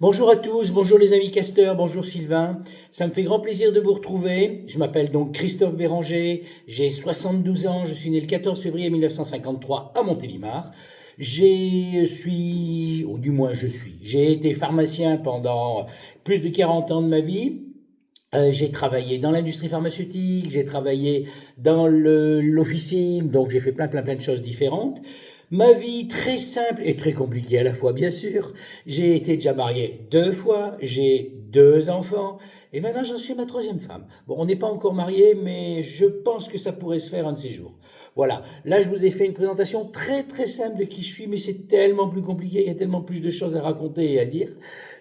Bonjour à tous, bonjour les amis casteurs, bonjour Sylvain. Ça me fait grand plaisir de vous retrouver. Je m'appelle donc Christophe Béranger, j'ai 72 ans, je suis né le 14 février 1953 à Montélimar. Ou du moins j'ai été pharmacien pendant plus de 40 ans de ma vie. J'ai travaillé dans l'industrie pharmaceutique, j'ai travaillé dans l'officine, donc j'ai fait plein de choses différentes. Ma vie très simple et très compliquée à la fois, bien sûr. J'ai été déjà marié 2 fois, j'ai 2 enfants, et maintenant j'en suis à ma troisième femme. Bon, on n'est pas encore mariés, mais je pense que ça pourrait se faire un de ces jours. Voilà, là je vous ai fait une présentation très simple de qui je suis, mais c'est tellement plus compliqué, il y a tellement plus de choses à raconter et à dire.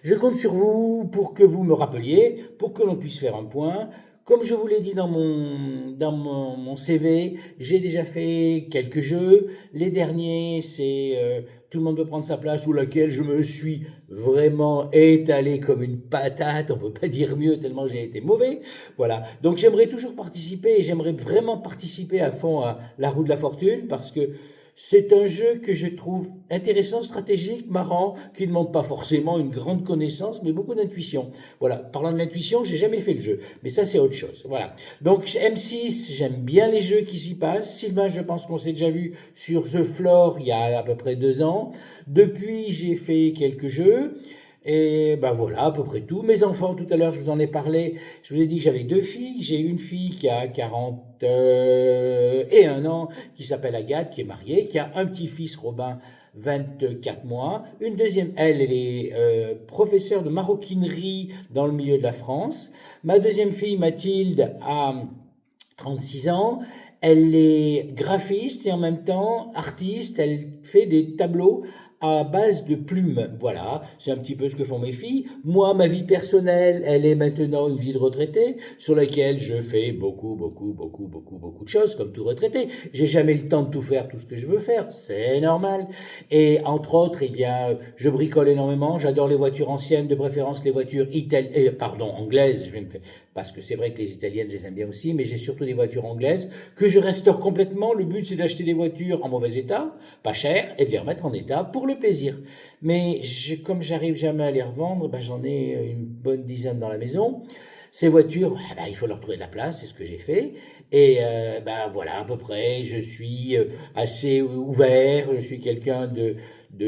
Je compte sur vous pour que vous me rappeliez, pour que l'on puisse faire un point. Comme je vous l'ai dit dans mon CV, j'ai déjà fait quelques jeux. Les derniers, c'est Tout le monde peut prendre sa place, sous laquelle je me suis vraiment étalé comme une patate. On ne peut pas dire mieux tellement j'ai été mauvais. Voilà. Donc j'aimerais toujours participer et j'aimerais vraiment participer à fond à la roue de la fortune parce que c'est un jeu que je trouve intéressant, stratégique, marrant, qui ne demande pas forcément une grande connaissance, mais beaucoup d'intuition. Voilà. Parlant de l'intuition, j'ai jamais fait le jeu, mais ça c'est autre chose. Voilà. Donc M6, j'aime bien les jeux qui s'y passent. Sylvain, je pense qu'on s'est déjà vu sur The Floor il y a à peu près 2 ans. Depuis, j'ai fait quelques jeux. Et ben voilà, à peu près tout. Mes enfants, tout à l'heure, je vous en ai parlé. Je vous ai dit que j'avais 2 filles. J'ai une fille qui a 41 ans, qui s'appelle Agathe, qui est mariée, qui a un petit-fils, Robin, 24 mois. Une deuxième, elle est professeure de maroquinerie dans le milieu de la France. Ma deuxième fille, Mathilde, a 36 ans. Elle est graphiste et en même temps artiste. Elle fait des tableaux à base de plumes. Voilà, c'est un petit peu ce que font mes filles. Moi, ma vie personnelle, elle est maintenant une vie de retraité sur laquelle je fais beaucoup de choses, comme tout retraité. J'ai jamais le temps de tout faire, tout ce que je veux faire, c'est normal. Et entre autres, eh bien, je bricole énormément. J'adore les voitures anciennes, de préférence les voitures anglaises. Parce que c'est vrai que les italiennes, je les aime bien aussi, mais j'ai surtout des voitures anglaises que je restaure complètement. Le but, c'est d'acheter des voitures en mauvais état, pas cher, et de les remettre en état pour le plaisir. Mais comme j'arrive jamais à les revendre, ben, j'en ai une bonne dizaine dans la maison. Ces voitures, ben, il faut leur trouver de la place, c'est ce que j'ai fait. Et ben, voilà, à peu près, je suis assez ouvert, je suis quelqu'un de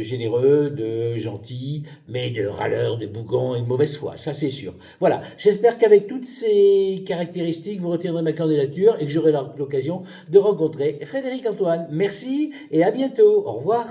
généreux, de gentil, mais de râleur, de bougon et de mauvaise foi, ça c'est sûr. Voilà, j'espère qu'avec toutes ces caractéristiques, vous retiendrez ma candidature et que j'aurai l'occasion de rencontrer Frédéric Antoine. Merci et à bientôt. Au revoir.